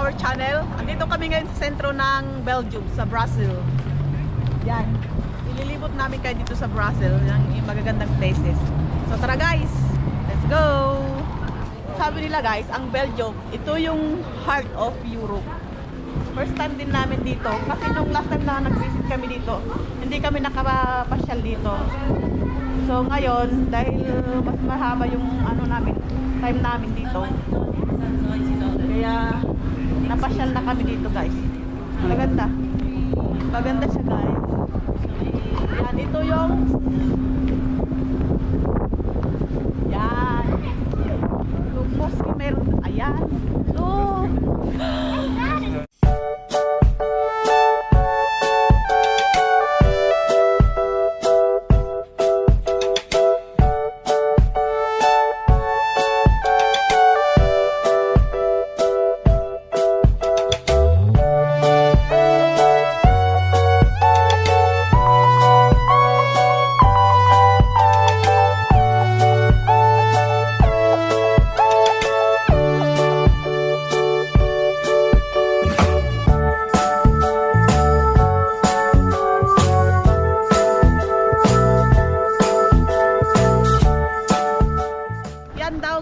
our channel. Andito kami ngayon sa sentro ng Belgium, sa Brussels. Yan. Ililibot namin kayo dito sa Brussels, yung magagandang places. So tara guys, let's go! Sabi nila guys, ang Belgium, ito yung heart of Europe. First time din namin dito. Kasi nung last time na nag-visit kami dito, hindi kami nakapasyal dito. So ngayon, dahil mas mahaba yung time namin dito, kaya napasyal na kami dito guys. Maganda. Maganda siya guys. Yan, ito yung yan. Yung mosque meron. Ayan. Oh.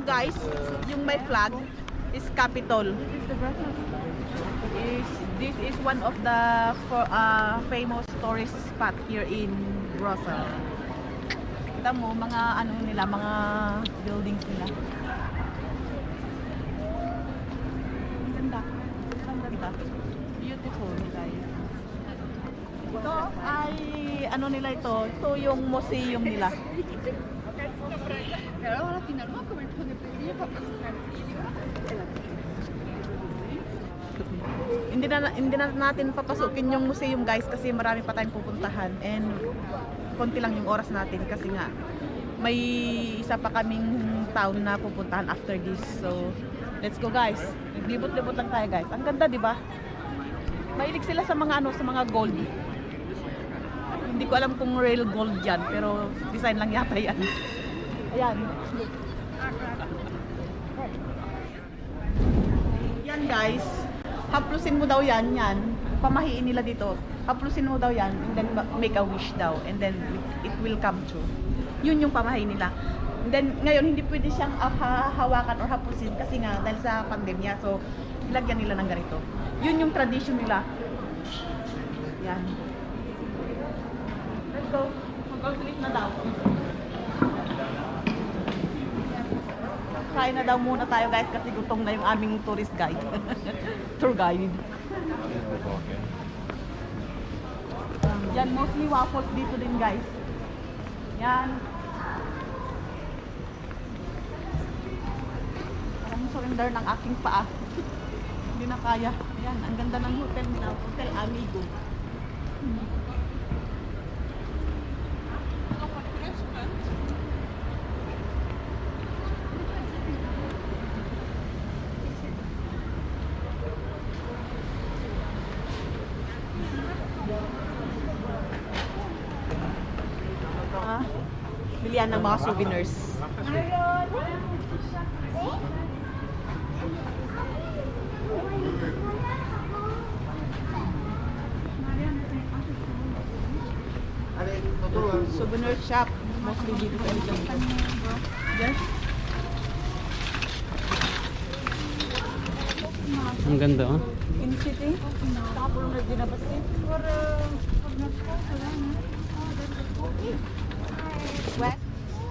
Guys, yung may flag is Capitol. This is one of the famous tourist spot here in Brussels. Kita mo mga nila, mga buildings nila. Ganda. Ganda. Beautiful guys. Ito ay nila ito. Ito yung museum nila. Hindi na natin papasukin yung museum guys kasi marami pa tayong pupuntahan and konti lang yung oras natin kasi nga may isa pa kaming town na pupuntahan after this. So let's go guys. Libot-libot lang tayo guys. Ang ganda, di ba? Mahilig sila sa mga sa mga gold. Hindi ko alam kung real gold yan pero design lang yata yan. Ayan. Yan guys. Haplusin mo daw yan. Pamahiin nila dito. Haplusin mo daw yan and then make a wish daw and then it will come true. Yun yung pamahiin nila. And then ngayon hindi pwede siyang hawakan or haplusin kasi nga dahil sa pandemya. So ilagyan nila ng ganito. Yun yung tradition nila. Yan. Let's go. Mag-calculate na daw. Kain na daw muna tayo guys kasi gutom na yung aming tourist guide. Tour guide. Yan, mostly waffles dito din guys. Yan. Parang surrender ng aking paa. Hindi na kaya. Yan, ang ganda ng hotel nila. Hotel Amigo. Bilihan ng mga souvenirs. Souvenir shop. Mostly dito sa Belgium. Yes. Ang ganda oh. In city. Tapos na dinabasi.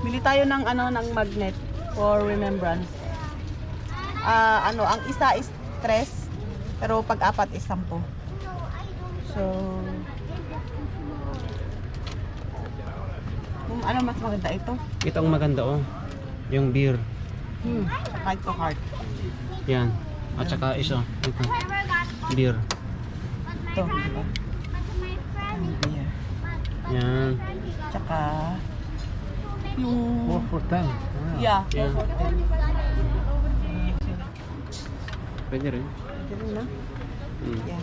Bili tayo ng ng magnet for remembrance. Ang isa is 3 pero pag 4 is 10. So ano mas maganda ito? Ito ang maganda oh. Yung beer. Heart to heart. Yan. At saka isa. Ito. Beer. Ito. Beer. Yan. Tsaka yung 4 for 10. yeah, 4 Yeah. for 10. Pwede rin. Pwede rin na. Yeah.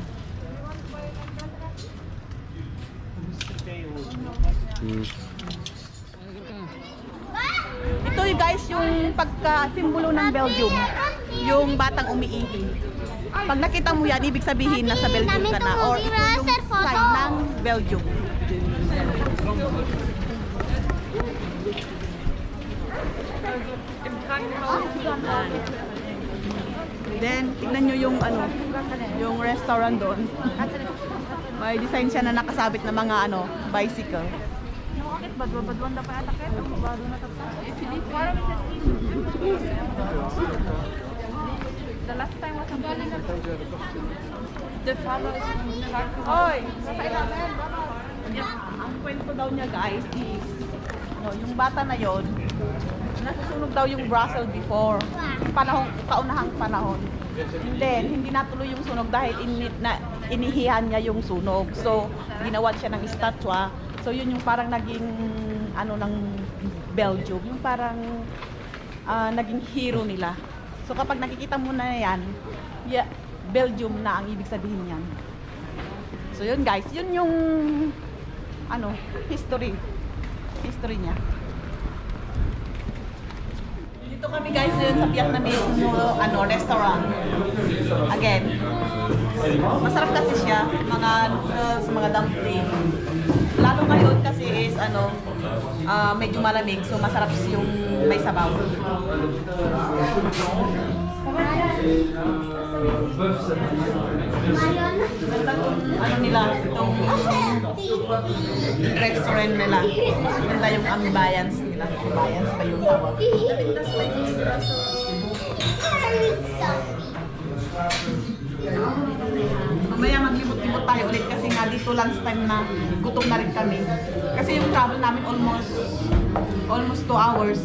Ito guys yung pagka-simbolo ng Belgium, yung batang umiihi. Pag nakita mo yan, ibig sabihin nasa Belgium ka na. Or ito yung sign ng Belgium. Then, tignan nyo yung ano, yung restaurant doon. May design siya na nakasabit na mga ano, bicycle. The last time was on the father is Oy! Ang kwento daw niya guys is, no, yung bata na yon, nasusunog daw yung Brussels before. Kaunahang panahon. And then, hindi natuloy yung sunog dahil inihihan niya yung sunog. So, ginawa siya ng estatwa. So, yun yung parang naging, ano, ng Belgium. Yung parang naging hero nila. So, kapag nakikita mo na yan, yeah, Belgium na ang ibig sabihin yan. So, yun guys. Yun yung, ano, history niya. Dito kami guys yun sa Vietnamese ano, restaurant. Again, masarap kasi siya, mga noodles, mga dumpling. Lalo ngayon kasi is ano, medyo malamig, so masarap yung may sabaw. Ano nila, itong restaurant nila. Ganda yung ambience nila. Ambience ba yung tawag? Mamaya maglibot-libot tayo ulit kasi nga dito lunch time na gutom na rin kami. Kasi yung travel namin almost 2 hours.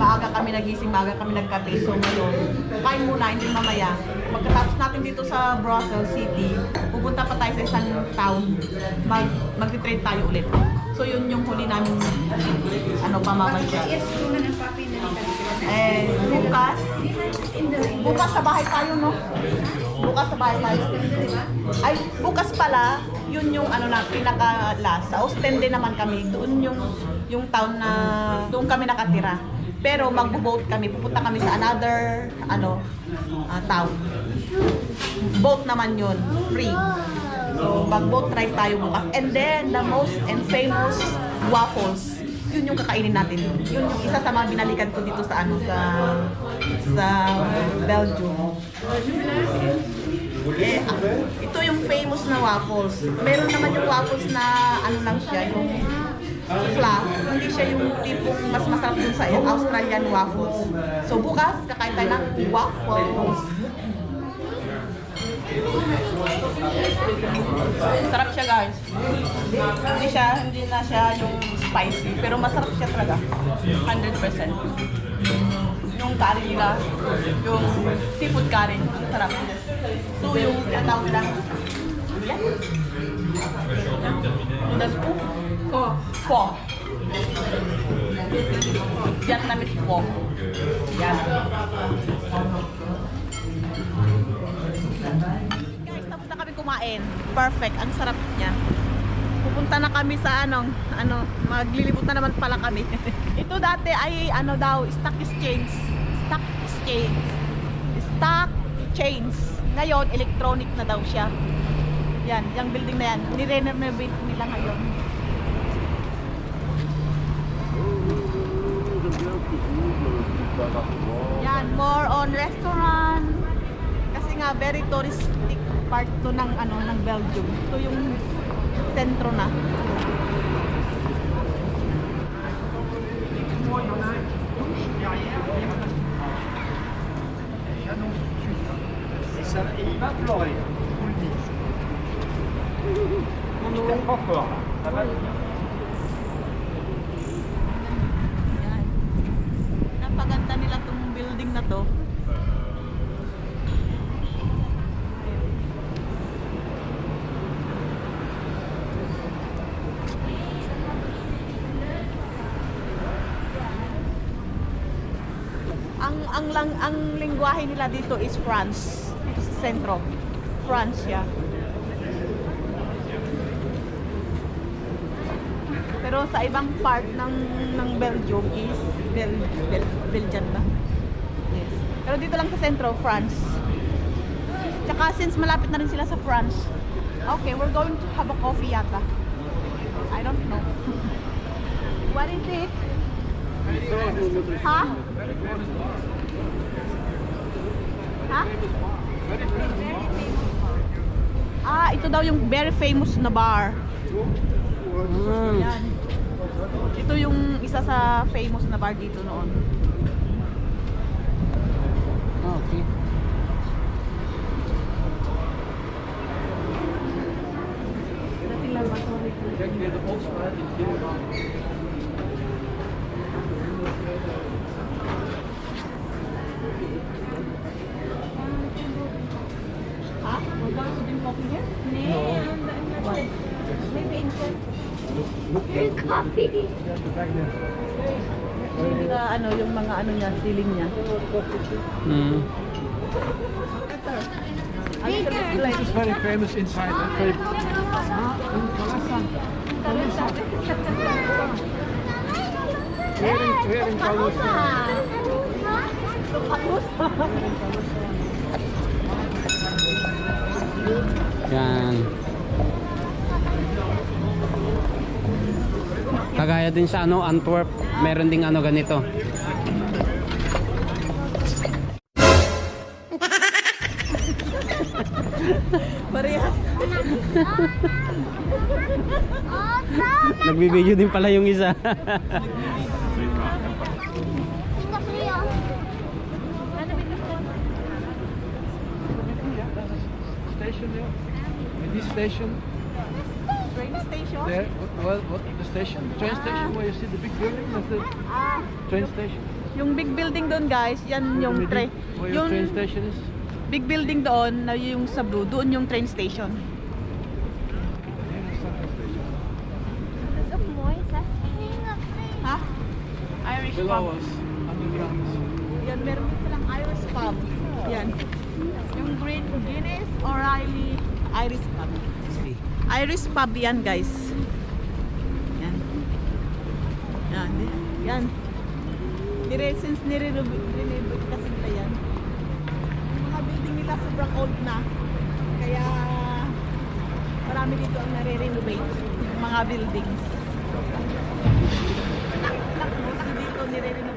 Maaga kami nagising, maaga kami nagkape. So ngayon, kain muna, hindi mamaya. Pagkatapos natin dito sa Brussels City, pupunta pa tayo sa isang town. Mag-trade tayo ulit. So yun yung huli namin, ano, pamamasya. Eh, bukas sa bahay tayo, no? Bukas sa bahay tayo. Ay, bukas pala, yun yung ano na, pinaka-last. Sa Ostende naman kami, doon yung town na, doon kami nakatira. Pero magbo-boat kami, pupunta kami sa another, ano, town. Boat naman yun, free. So, mag-boat ride tayo bukas. And then, the most and famous waffles. Yun yung kakainin natin. Yun yung isa sa mga binalikan ko dito sa ano, sa Belgium. Eh, ito yung famous na waffles. Meron naman yung waffles na ano lang siya, yung flat. Hindi siya yung tipong mas masarap dun sa Australian waffles. So bukas, kakain tayo ng waffles. Sarap siya guys. Hindi na siya yung spicy, pero masarap siya talaga. 100%. Yung curry nila, yung seafood curry, sarap. So yung tinatawag nila, yan. Das po. Pho. Vietnamese pho. Yan. Guys, tapos na kami kumain. Perfect. Ang sarap niya. Pupunta na kami sa maglilibot na naman pala kami. Ito dati ay ano daw, stock exchange. Ngayon, electronic na daw siya. Yan, yung building na yan. Ni-renovate nila ngayon. Yan, more on restaurant. Kasi nga very touristic part to ng ng Belgium. Ito yung sentro na. Il va pleurer, je vous le dis. On y fait trop fort là, ça va venir. Yan. Napaganda nila tong building na to. Ang lengguwahe nila dito is France. Dito sa sentro. France siya. Pero sa ibang part ng Belgium is Belgian ba? Yes. Pero dito lang sa sentro, France. Tsaka since malapit na rin sila sa France. Okay, we're going to have a coffee yata. I don't know. What is it? Ha? Ha? Ah, ito daw yung very famous na bar. Yan. Ito yung isa sa famous na bar dito noon. Okay. Ha? We're going to drink coffee here? What? Maybe inside. Hindi ka ano, yung mga ano niya, ceiling niya. Mm. A little bit like This is very famous inside. Very Here in Kalusa. Yan. Kagaya din sa ano, Antwerp, meron ding ano ganito. Parehas. Nagbibideo din pala yung isa. Station there. And this station Train station? there. What the station? Train station where you see the big building. That's the Ah, train station. yung big building doon guys, yan yung train. Where your train Yung station is. big building doon, na yung sa blue, doon yung train station. Ha? Irish Below pub. us, underground. Yan, meron din silang Irish pub. Yan. Yung Green Guinness O'Reilly Irish pub. Irish pub yan guys. Yan. Yan. Yan. Since nire-renovate kasi nila yan. Yung mga building nila sobrang old na. Kaya marami dito ang nare-renovate. Yung mga buildings. Mostly dito nire-renovate.